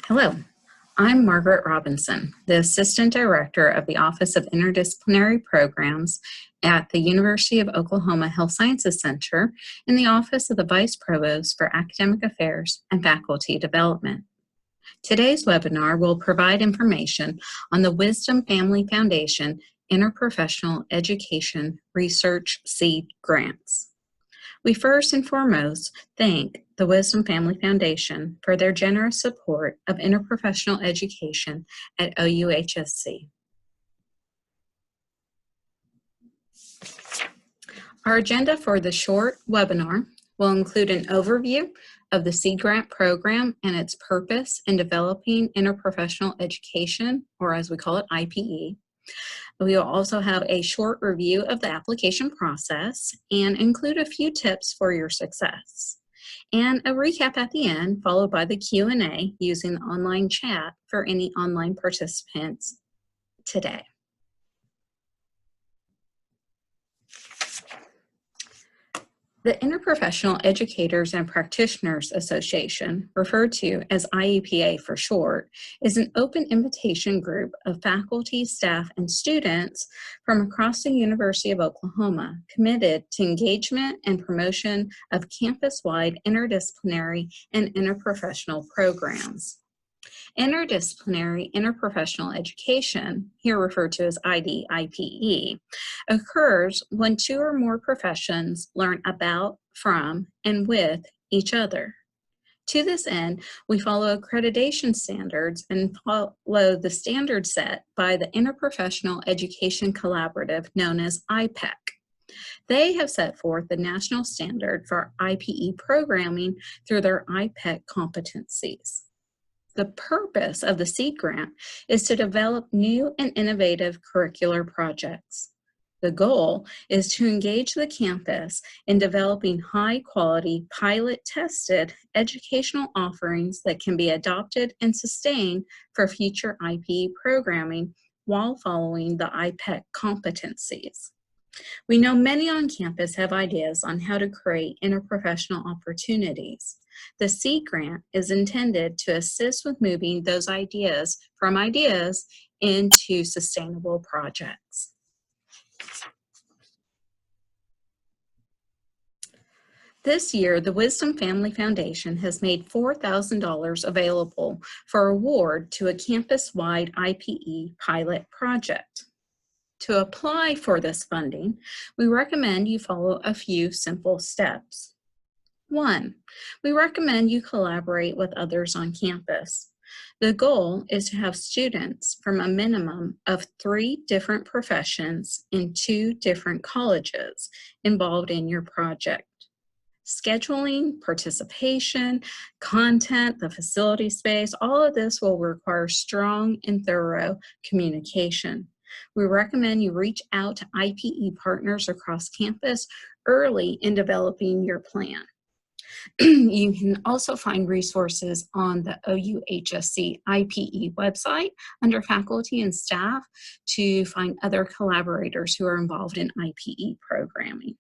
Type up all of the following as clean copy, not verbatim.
Hello, I'm Margaret Robinson, the Assistant Director of the Office of Interdisciplinary Programs at the University of Oklahoma Health Sciences Center in the Office of the Vice Provost for Academic Affairs and Faculty Development. Today's webinar will provide information on the Wisdom Family Foundation Interprofessional Education Research Seed Grants. We first and foremost thank the Wisdom Family Foundation for their generous support of interprofessional education at OUHSC. Our agenda for the short webinar will include an overview of the Seed Grant Program and its purpose in developing interprofessional education, or as we call it, IPE. We will also have a short review of the application process and include a few tips for your success, and a recap at the end, followed by the Q&A using the online chat for any online participants today. The Interprofessional Educators and Practitioners Association, referred to as IEPA for short, is an open invitation group of faculty, staff, and students from across the University of Oklahoma committed to engagement and promotion of campus-wide interdisciplinary and interprofessional programs. Interdisciplinary interprofessional education, here referred to as IDIPE, occurs when two or more professions learn about, from, and with each other. To this end, we follow accreditation standards and follow the standards set by the Interprofessional Education Collaborative known as IPEC. They have set forth the national standard for IPE programming through their IPEC competencies. The purpose of the Seed Grant is to develop new and innovative curricular projects. The goal is to engage the campus in developing high-quality, pilot-tested educational offerings that can be adopted and sustained for future IPE programming while following the IPEC competencies. We know many on campus have ideas on how to create interprofessional opportunities. The Seed Grant is intended to assist with moving those ideas from ideas into sustainable projects. This year, the Wisdom Family Foundation has made $4,000 available for award to a campus-wide IPE pilot project. To apply for this funding, we recommend you follow a few simple steps. 1, we recommend you collaborate with others on campus. The goal is to have students from a minimum of 3 different professions in 2 different colleges involved in your project. Scheduling, participation, content, the facility space, all of this will require strong and thorough communication. We recommend you reach out to IPE partners across campus early in developing your plan. You can also find resources on the OUHSC IPE website under faculty and staff to find other collaborators who are involved in IPE programming.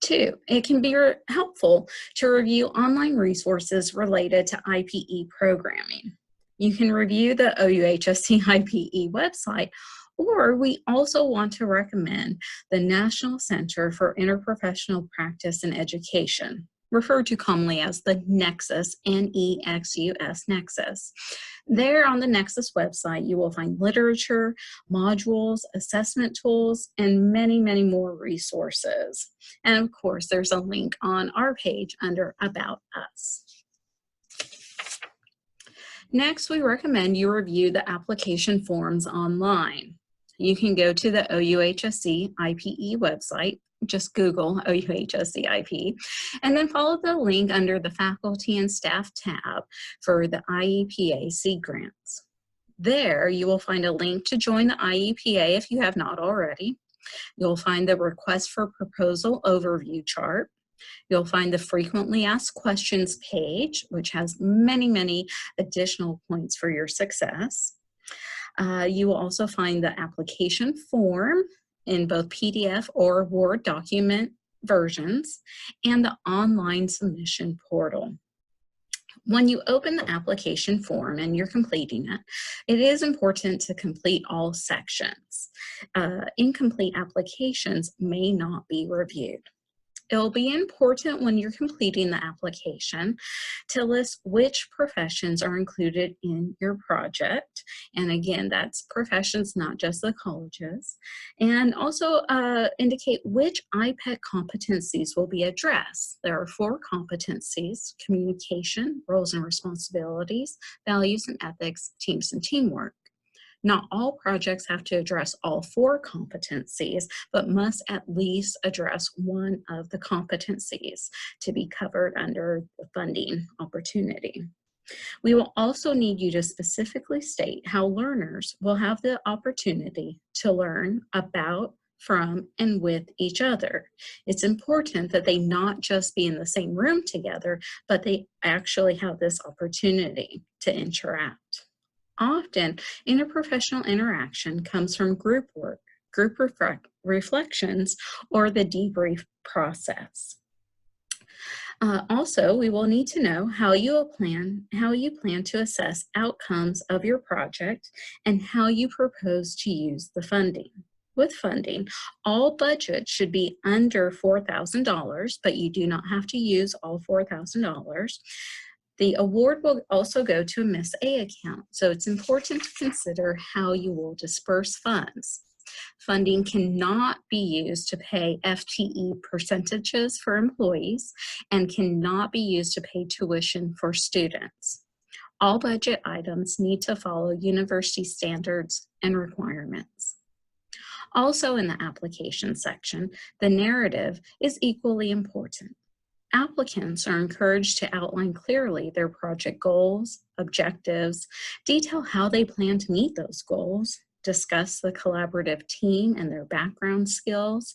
2, it can be helpful to review online resources related to IPE programming. You can review the OUHSC IPE website, or we also want to recommend the National Center for Interprofessional Practice and Education, referred to commonly as the Nexus, N-E-X-U-S, Nexus. There on the Nexus website, you will find literature, modules, assessment tools, and many, many more resources. And of course, there's a link on our page under About Us. Next, we recommend you review the application forms online. You can go to the OUHSC IPE website, just Google OUHSC IPE, and then follow the link under the Faculty and Staff tab for the IEPA Seed Grants. There, you will find a link to join the IEPA if you have not already. You'll find the Request for Proposal overview chart. You'll find the Frequently Asked Questions page, which has many, many additional points for your success. You will also find the application form in both PDF or Word document versions and the online submission portal. When you open the application form and you're completing it, it is important to complete all sections. Incomplete applications may not be reviewed. It'll be important when you're completing the application to list which professions are included in your project. And again, that's professions, not just the colleges. And also indicate which IPEC competencies will be addressed. There are 4 competencies: communication, roles and responsibilities, values and ethics, teams and teamwork. Not all projects have to address all 4 competencies, but must at least address one of the competencies to be covered under the funding opportunity. We will also need you to specifically state how learners will have the opportunity to learn about, from, and with each other. It's important that they not just be in the same room together, but they actually have this opportunity to interact. Often, interprofessional interaction comes from group work, group reflections, or the debrief process. Also, we will need to know how you plan to assess outcomes of your project and how you propose to use the funding. With funding, all budgets should be under $4,000, but you do not have to use all $4,000. The award will also go to a Miss A account, so it's important to consider how you will disperse funds. Funding cannot be used to pay FTE percentages for employees and cannot be used to pay tuition for students. All budget items need to follow university standards and requirements. Also in the application section, the narrative is equally important. Applicants are encouraged to outline clearly their project goals, objectives, detail how they plan to meet those goals, discuss the collaborative team and their background skills,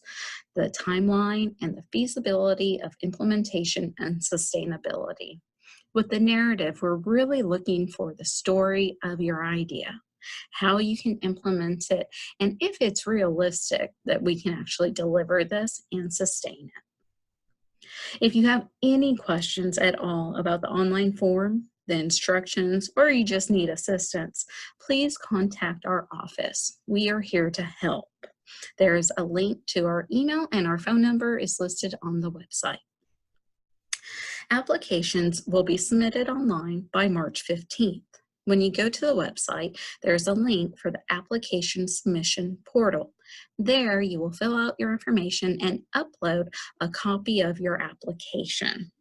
the timeline, and the feasibility of implementation and sustainability. With the narrative, we're really looking for the story of your idea, how you can implement it, and if it's realistic that we can actually deliver this and sustain it. If you have any questions at all about the online form, the instructions, or you just need assistance, please contact our office. We are here to help. There is a link to our email and our phone number is listed on the website. Applications will be submitted online by March 15th. When you go to the website, there's a link for the application submission portal. There you will fill out your information and upload a copy of your application.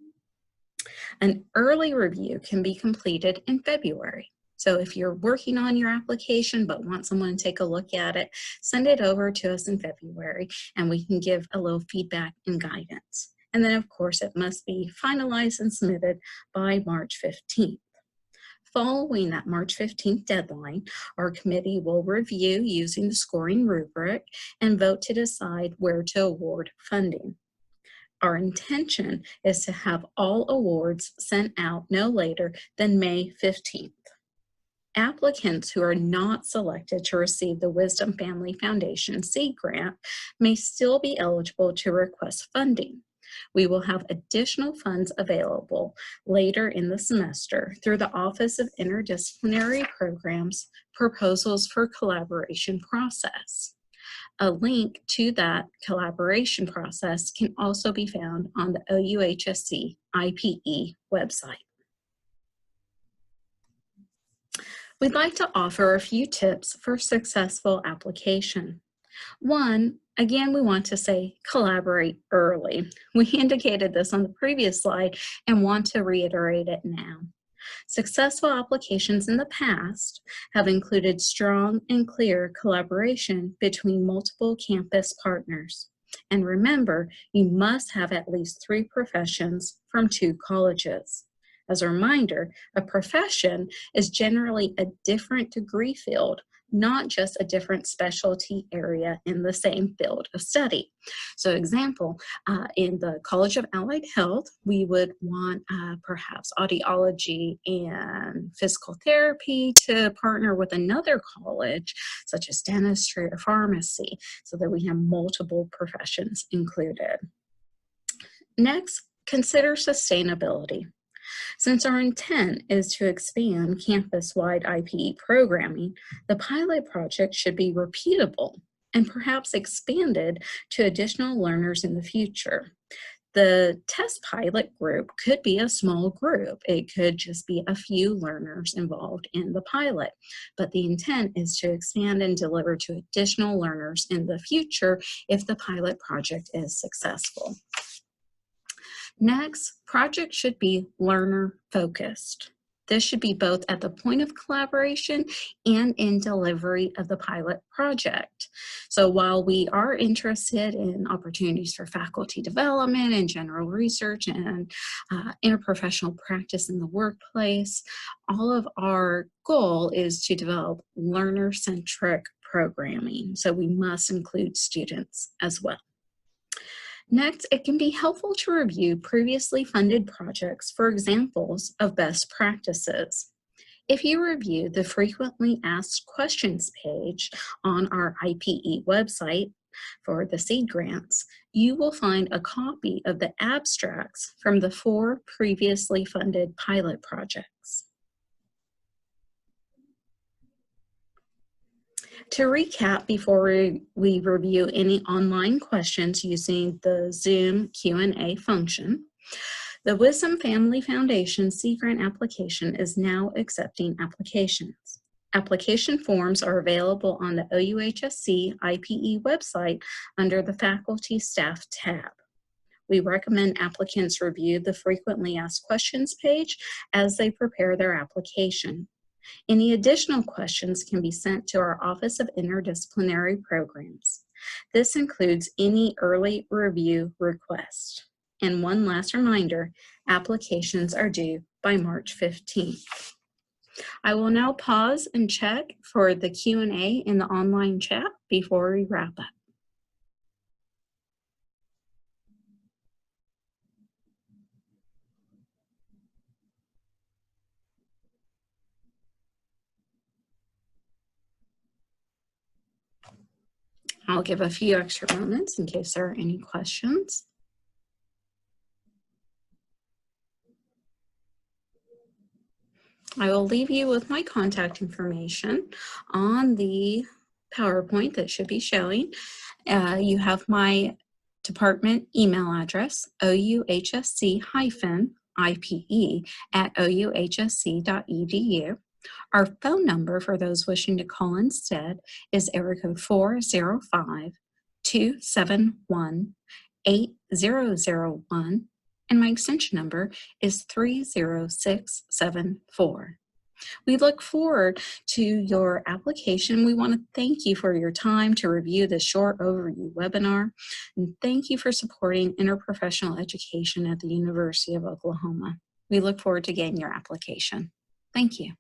An early review can be completed in February. So if you're working on your application but want someone to take a look at it, send it over to us in February and we can give a little feedback and guidance. And then of course it must be finalized and submitted by March 15th. Following that March 15th deadline, our committee will review using the scoring rubric and vote to decide where to award funding. Our intention is to have all awards sent out no later than May 15th. Applicants who are not selected to receive the Wisdom Family Foundation Seed Grant may still be eligible to request funding. We will have additional funds available later in the semester through the Office of Interdisciplinary Programs Proposals for Collaboration process. A link to that collaboration process can also be found on the OUHSC IEPA website. We'd like to offer a few tips for successful application. One, again, we want to say collaborate early. We indicated this on the previous slide and want to reiterate it now. Successful applications in the past have included strong and clear collaboration between multiple campus partners. And remember, you must have at least 3 professions from 2 colleges. As a reminder, a profession is generally a different degree field, not just a different specialty area in the same field of study. So example, in the College of Allied Health, we would want perhaps audiology and physical therapy to partner with another college, such as dentistry or pharmacy, so that we have multiple professions included. Next, consider sustainability. Since our intent is to expand campus-wide IPE programming, the pilot project should be repeatable and perhaps expanded to additional learners in the future. The test pilot group could be a small group. It could just be a few learners involved in the pilot, but the intent is to expand and deliver to additional learners in the future if the pilot project is successful. Next, project should be learner focused. This should be both at the point of collaboration and in delivery of the pilot project. So while we are interested in opportunities for faculty development and general research and interprofessional practice in the workplace, all of our goal is to develop learner-centric programming. So we must include students as well. Next, it can be helpful to review previously funded projects for examples of best practices. If you review the frequently asked questions page on our IPE website for the seed grants, you will find a copy of the abstracts from the 4 previously funded pilot projects. To recap, before we review any online questions using the Zoom Q&A function, the Wisdom Family Foundation Sea Grant application is now accepting applications. Application forms are available on the OUHSC IPE website under the Faculty Staff tab. We recommend applicants review the frequently asked questions page as they prepare their application. Any additional questions can be sent to our Office of Interdisciplinary Programs. This includes any early review request. And one last reminder, applications are due by March 15th. I will now pause and check for the Q&A in the online chat before we wrap up. I'll give a few extra moments in case there are any questions. I will leave you with my contact information on the PowerPoint that should be showing. You have my department email address, ouhsc-ipe@ouhsc.edu. Our phone number for those wishing to call instead is area code 405-271-8001, and my extension number is 30674. We look forward to your application. We want to thank you for your time to review this short overview webinar, and thank you for supporting interprofessional education at the University of Oklahoma. We look forward to getting your application. Thank you.